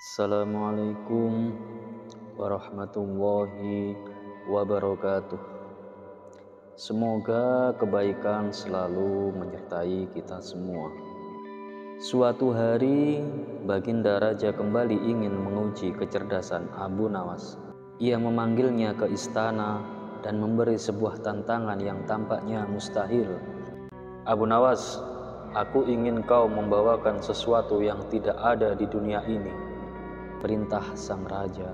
Assalamualaikum warahmatullahi wabarakatuh. Semoga kebaikan selalu menyertai kita semua. Suatu hari, Baginda Raja kembali ingin menguji kecerdasan Abu Nawas. Ia memanggilnya ke istana dan memberi sebuah tantangan yang tampaknya mustahil. Abu Nawas, aku ingin kau membawakan sesuatu yang tidak ada di dunia ini, perintah sang raja.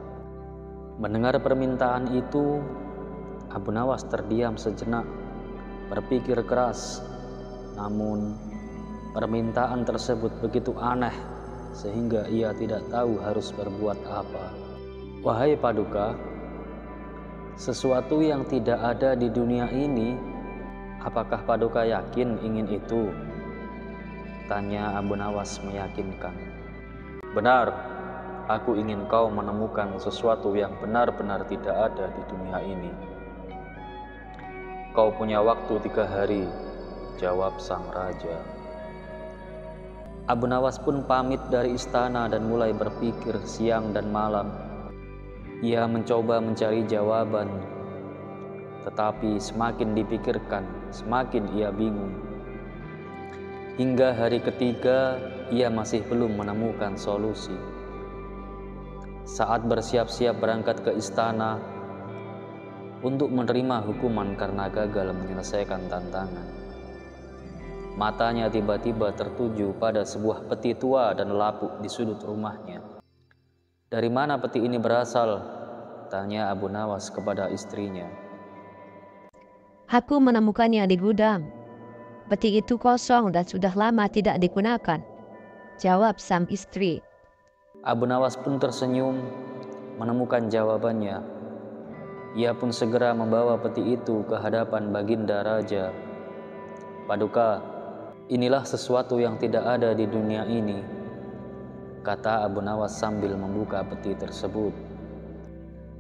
Mendengar permintaan itu, Abu Nawas terdiam sejenak, berpikir keras. Namun, permintaan tersebut begitu aneh sehingga ia tidak tahu harus berbuat apa. Wahai Paduka, sesuatu yang tidak ada di dunia ini, apakah Paduka yakin ingin itu? Tanya Abu Nawas meyakinkan. Benar, aku ingin kau menemukan sesuatu yang benar-benar tidak ada di dunia ini. Kau punya waktu 3 hari, jawab sang raja. Abu Nawas pun pamit dari istana dan mulai berpikir siang dan malam. Ia mencoba mencari jawaban, tetapi semakin dipikirkan, semakin ia bingung. Hingga hari ketiga, ia masih belum menemukan solusi. Saat bersiap-siap berangkat ke istana untuk menerima hukuman karena gagal menyelesaikan tantangan, matanya tiba-tiba tertuju pada sebuah peti tua dan lapuk di sudut rumahnya. Dari mana peti ini berasal? Tanya Abu Nawas kepada istrinya. Aku menemukannya di gudang. Peti itu kosong dan sudah lama tidak digunakan, jawab sang istri. Abu Nawas pun tersenyum menemukan jawabannya. Ia pun segera membawa peti itu ke hadapan Baginda Raja. Paduka, inilah sesuatu yang tidak ada di dunia ini, kata Abu Nawas sambil membuka peti tersebut.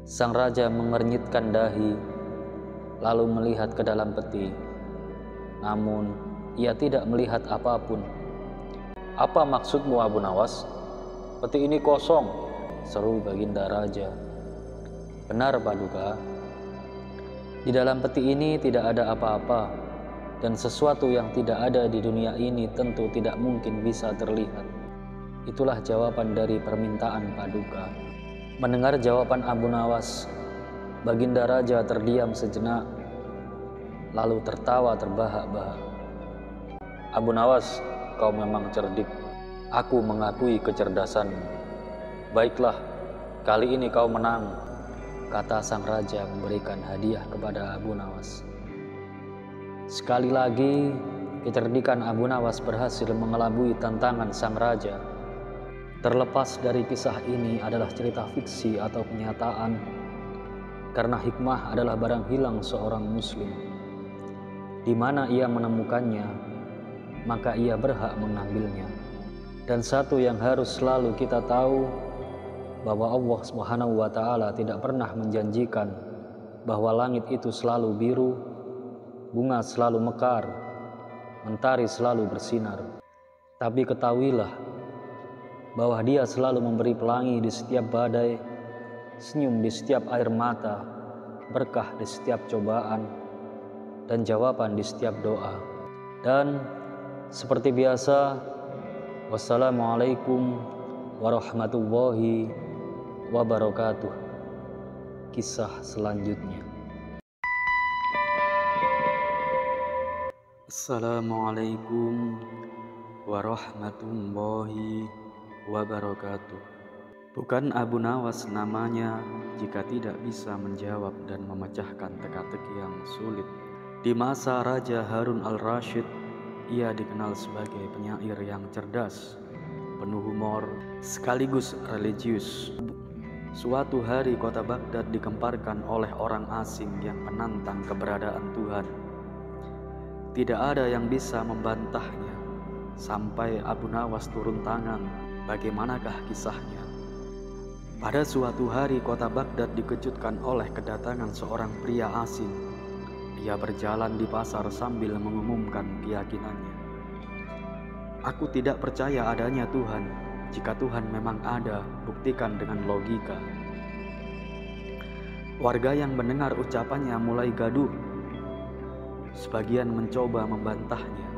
Sang raja mengernyitkan dahi, lalu melihat ke dalam peti. Namun, ia tidak melihat apapun. Apa maksudmu, Abu Nawas? Peti ini kosong, seru Baginda Raja. Benar, Paduka. Di dalam peti ini tidak ada apa-apa, dan sesuatu yang tidak ada di dunia ini tentu tidak mungkin bisa terlihat. Itulah jawaban dari permintaan Paduka. Mendengar jawaban Abu Nawas, Baginda Raja terdiam sejenak, lalu tertawa terbahak-bahak. Abu Nawas, kau memang cerdik. Aku mengakui kecerdasanmu. Baiklah, kali ini kau menang, kata sang raja memberikan hadiah kepada Abu Nawas. Sekali lagi, kecerdikan Abu Nawas berhasil mengelabui tantangan sang raja. Terlepas dari kisah ini adalah cerita fiksi atau kenyataan, karena hikmah adalah barang hilang seorang muslim. Di mana ia menemukannya, maka ia berhak mengambilnya. Dan satu yang harus selalu kita tahu, bahwa Allah Subhanahu wa Ta'ala tidak pernah menjanjikan bahwa langit itu selalu biru, bunga selalu mekar, mentari selalu bersinar. Tapi ketahuilah bahwa Dia selalu memberi pelangi di setiap badai, senyum di setiap air mata, berkah di setiap cobaan, dan jawaban di setiap doa. Dan seperti biasa, wassalamualaikum warahmatullahi wabarakatuh. Kisah selanjutnya. Assalamualaikum warahmatullahi wabarakatuh. Bukan Abu Nawas namanya jika tidak bisa menjawab dan memecahkan teka-teki yang sulit. Di masa Raja Harun al-Rasyid, ia dikenal sebagai penyair yang cerdas, penuh humor, sekaligus religius. Suatu hari kota Baghdad dikemparkan oleh orang asing yang menantang keberadaan Tuhan. Tidak ada yang bisa membantahnya, sampai Abu Nawas turun tangan. Bagaimanakah kisahnya? Pada suatu hari kota Baghdad dikejutkan oleh kedatangan seorang pria asing. Ia berjalan di pasar sambil mengumumkan keyakinannya. Aku tidak percaya adanya Tuhan, Jika Tuhan memang ada, buktikan dengan logika. Warga yang mendengar ucapannya mulai gaduh. Sebagian mencoba membantahnya.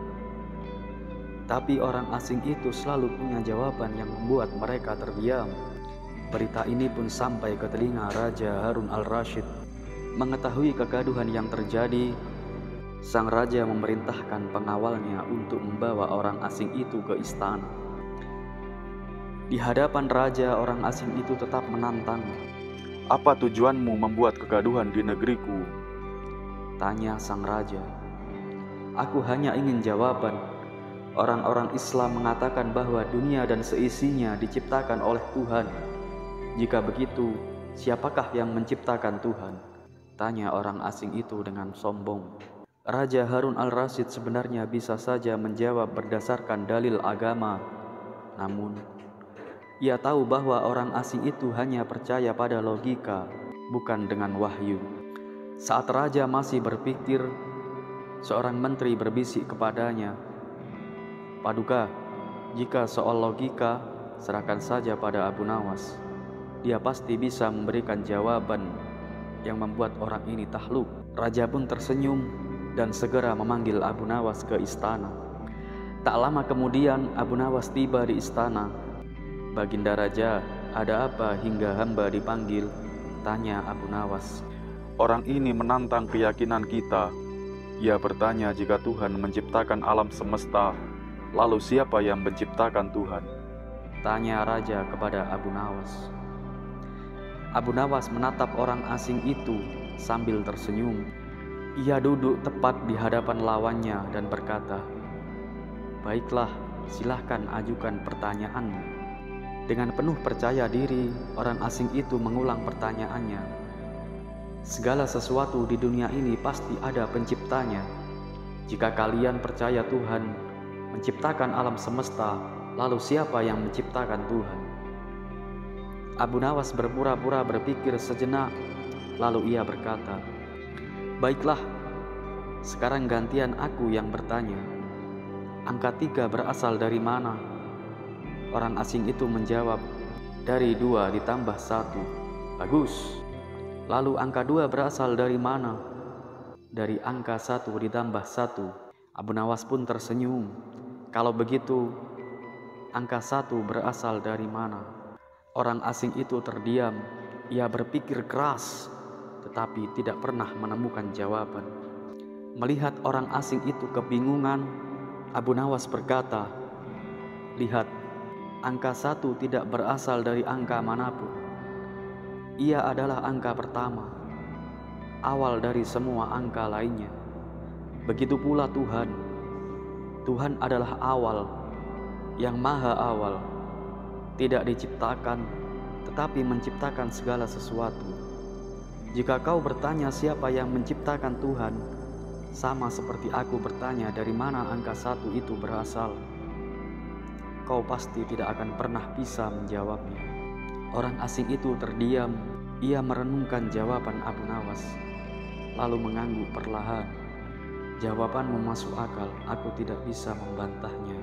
Tapi orang asing itu selalu punya jawaban yang membuat mereka terdiam. Berita ini pun sampai ke telinga Raja Harun al-Rasyid. Mengetahui kegaduhan yang terjadi, sang raja memerintahkan pengawalnya untuk membawa orang asing itu ke istana. Di hadapan raja, orang asing itu tetap menantang. "Apa tujuanmu membuat kegaduhan di negeriku?" Tanya sang raja. "Aku hanya ingin jawaban. Orang-orang Islam mengatakan bahwa dunia dan seisinya diciptakan oleh Tuhan. Jika begitu, siapakah yang menciptakan Tuhan?" Tanya orang asing itu dengan sombong. Raja Harun al-Rasyid sebenarnya bisa saja menjawab berdasarkan dalil agama. Namun, ia tahu bahwa orang asing itu hanya percaya pada logika, bukan dengan wahyu. Saat raja masih berpikir, seorang menteri berbisik kepadanya, "Paduka, jika soal logika, serahkan saja pada Abu Nawas. Dia pasti bisa memberikan jawaban yang membuat orang ini takluk." Raja pun tersenyum dan segera memanggil Abu Nawas ke istana. Tak lama kemudian Abu Nawas tiba di istana. "Baginda Raja, ada apa hingga hamba dipanggil?" Tanya Abu Nawas. "Orang ini menantang keyakinan kita. Ia bertanya jika Tuhan menciptakan alam semesta, lalu siapa yang menciptakan Tuhan?" Tanya raja kepada Abu Nawas. Abu Nawas menatap orang asing itu sambil tersenyum. Ia duduk tepat di hadapan lawannya dan berkata, "Baiklah, silahkan ajukan pertanyaanmu." Dengan penuh percaya diri, orang asing itu mengulang pertanyaannya. "Segala sesuatu di dunia ini pasti ada penciptanya. Jika kalian percaya Tuhan menciptakan alam semesta, lalu siapa yang menciptakan Tuhan?" Abu Nawas berpura-pura berpikir sejenak, lalu ia berkata, "Baiklah, sekarang gantian aku yang bertanya. Angka 3 berasal dari mana?" Orang asing itu menjawab, "Dari 2 ditambah 1. "Bagus. Lalu angka 2 berasal dari mana?" "Dari angka 1 ditambah 1. Abu Nawas pun tersenyum. "Kalau begitu, angka 1 berasal dari mana?" Orang asing itu terdiam. Ia berpikir keras, tetapi tidak pernah menemukan jawaban. Melihat orang asing itu kebingungan, Abu Nawas berkata, "Lihat, angka 1 tidak berasal dari angka manapun. Ia adalah angka pertama, awal dari semua angka lainnya. Begitu pula Tuhan. Tuhan adalah awal, yang maha awal, tidak diciptakan, tetapi menciptakan segala sesuatu. Jika kau bertanya siapa yang menciptakan Tuhan, sama seperti aku bertanya dari mana angka 1 itu berasal, kau pasti tidak akan pernah bisa menjawabnya." Orang asing itu terdiam. Ia merenungkan jawaban Abu Nawas, lalu mengangguk perlahan. "Jawabanmu masuk akal, aku tidak bisa membantahnya."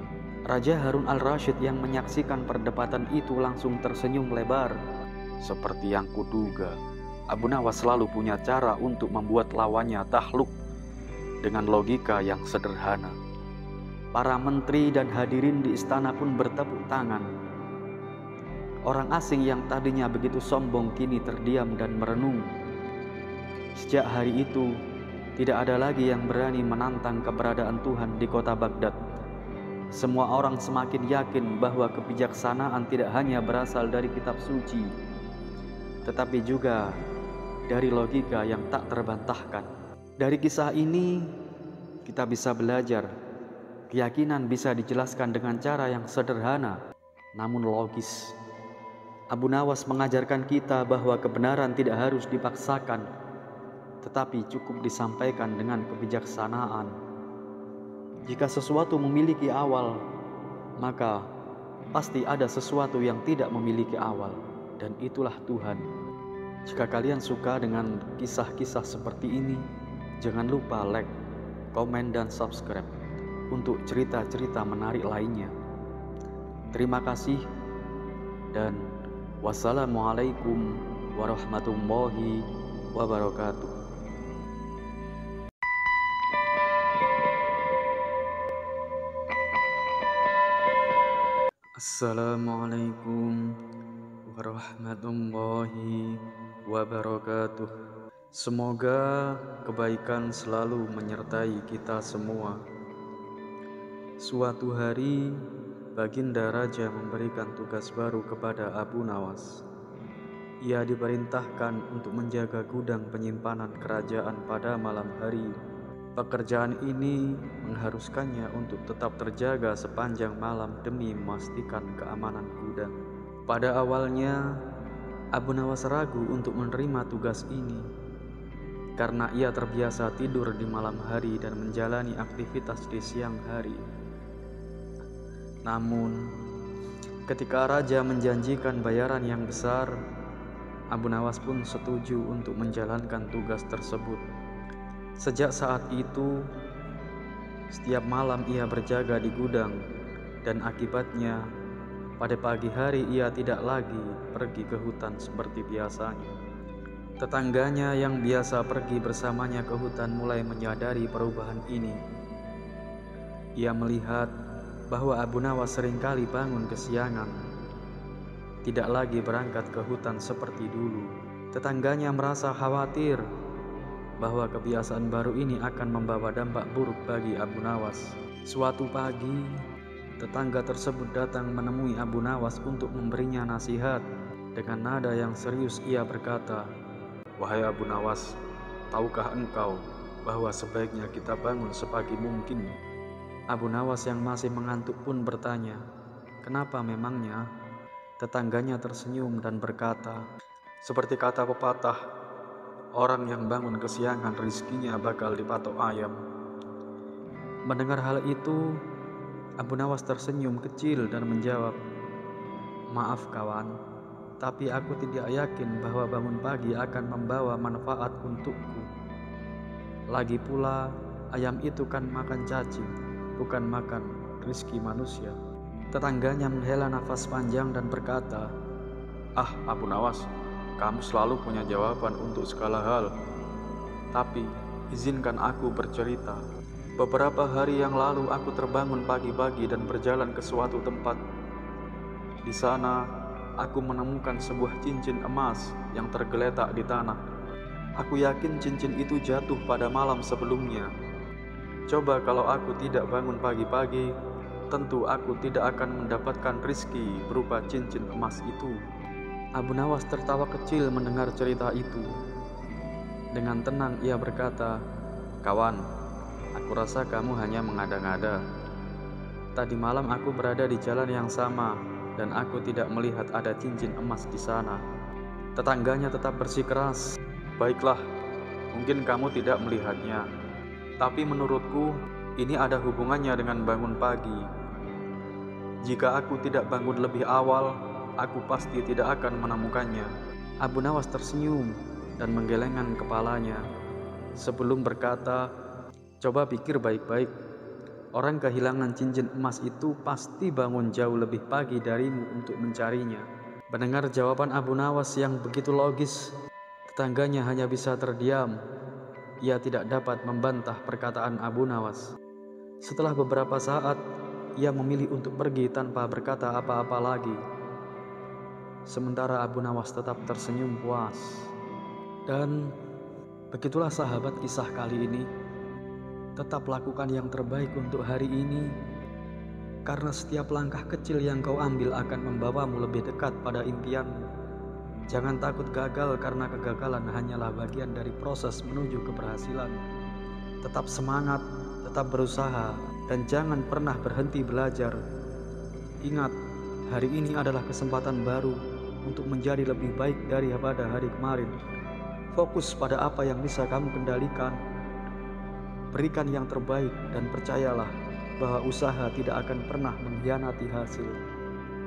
Raja Harun al-Rasyid yang menyaksikan perdebatan itu langsung tersenyum lebar. "Seperti yang kuduga, Abu Nawas selalu punya cara untuk membuat lawannya takluk dengan logika yang sederhana." Para menteri dan hadirin di istana pun bertepuk tangan. Orang asing yang tadinya begitu sombong kini terdiam dan merenung. Sejak hari itu, tidak ada lagi yang berani menantang keberadaan Tuhan di kota Baghdad. Semua orang semakin yakin bahwa kebijaksanaan tidak hanya berasal dari kitab suci, tetapi juga dari logika yang tak terbantahkan. Dari kisah ini, kita bisa belajar, keyakinan bisa dijelaskan dengan cara yang sederhana, namun logis. Abu Nawas mengajarkan kita bahwa kebenaran tidak harus dipaksakan, tetapi cukup disampaikan dengan kebijaksanaan. Jika sesuatu memiliki awal, maka pasti ada sesuatu yang tidak memiliki awal, dan itulah Tuhan. Jika kalian suka dengan kisah-kisah seperti ini, jangan lupa like, komen, dan subscribe untuk cerita-cerita menarik lainnya. Terima kasih. dan wassalamualaikum warahmatullahi wabarakatuh. Assalamualaikum warahmatullahi wabarakatuh. Semoga kebaikan selalu menyertai kita semua. Suatu hari, Baginda Raja memberikan tugas baru kepada Abu Nawas. Ia diperintahkan untuk menjaga gudang penyimpanan kerajaan pada malam hari. Pekerjaan ini mengharuskannya untuk tetap terjaga sepanjang malam demi memastikan keamanan gudang. Pada awalnya, Abu Nawas ragu untuk menerima tugas ini karena ia terbiasa tidur di malam hari dan menjalani aktivitas di siang hari. Namun, ketika raja menjanjikan bayaran yang besar, Abu Nawas pun setuju untuk menjalankan tugas tersebut. Sejak saat itu, setiap malam ia berjaga di gudang, dan akibatnya pada pagi hari ia tidak lagi pergi ke hutan seperti biasanya. Tetangganya yang biasa pergi bersamanya ke hutan mulai menyadari perubahan ini. Ia melihat bahwa Abu Nawas seringkali bangun kesiangan, tidak lagi berangkat ke hutan seperti dulu. Tetangganya merasa khawatir bahwa kebiasaan baru ini akan membawa dampak buruk bagi Abu Nawas. Suatu pagi, tetangga tersebut datang menemui Abu Nawas untuk memberinya nasihat. Dengan nada yang serius ia berkata, "Wahai Abu Nawas, tahukah engkau bahwa sebaiknya kita bangun sepagi mungkin?" Abu Nawas yang masih mengantuk pun bertanya, "Kenapa memangnya?" Tetangganya tersenyum dan berkata, "Seperti kata pepatah, orang yang bangun kesiangan rizkinya bakal dipatok ayam." Mendengar hal itu, Abu Nawas tersenyum kecil dan menjawab, "Maaf kawan, tapi aku tidak yakin bahwa bangun pagi akan membawa manfaat untukku. Lagi pula, ayam itu kan makan cacing, bukan makan rizki manusia." Tetangganya menghela nafas panjang dan berkata, "Ah, Abu Nawas, kamu selalu punya jawaban untuk segala hal. Tapi, izinkan aku bercerita. Beberapa hari yang lalu aku terbangun pagi-pagi dan berjalan ke suatu tempat. Di sana, aku menemukan sebuah cincin emas yang tergeletak di tanah. Aku yakin cincin itu jatuh pada malam sebelumnya. Coba kalau aku tidak bangun pagi-pagi, tentu aku tidak akan mendapatkan rizki berupa cincin emas itu." Abu Nawas tertawa kecil mendengar cerita itu. Dengan tenang ia berkata, "Kawan, aku rasa kamu hanya mengada-ngada. Tadi malam aku berada di jalan yang sama dan aku tidak melihat ada cincin emas di sana." Tetangganya tetap bersikeras, "Baiklah, mungkin kamu tidak melihatnya. Tapi menurutku, ini ada hubungannya dengan bangun pagi. Jika aku tidak bangun lebih awal, aku pasti tidak akan menemukannya." Abu Nawas tersenyum dan menggelengkan kepalanya sebelum berkata, "Coba pikir baik-baik. Orang kehilangan cincin emas itu pasti bangun jauh lebih pagi darimu untuk mencarinya." Mendengar jawaban Abu Nawas yang begitu logis, tetangganya hanya bisa terdiam. Ia tidak dapat membantah perkataan Abu Nawas. Setelah beberapa saat, ia memilih untuk pergi tanpa berkata apa-apa lagi. Sementara Abu Nawas tetap tersenyum puas. Dan begitulah sahabat kisah kali ini. Tetap lakukan yang terbaik untuk hari ini, karena setiap langkah kecil yang kau ambil akan membawamu lebih dekat pada impianmu. Jangan takut gagal, karena kegagalan hanyalah bagian dari proses menuju keberhasilan. Tetap semangat, tetap berusaha, dan jangan pernah berhenti belajar. Ingat, hari ini adalah kesempatan baru untuk menjadi lebih baik daripada hari kemarin. Fokus pada apa yang bisa kamu kendalikan. Berikan yang terbaik dan percayalah bahwa usaha tidak akan pernah mengkhianati hasil.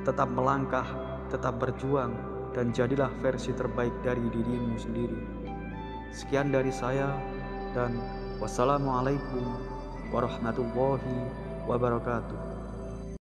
Tetap melangkah, tetap berjuang, dan jadilah versi terbaik dari dirimu sendiri. Sekian dari saya, dan wassalamualaikum warahmatullahi wabarakatuh.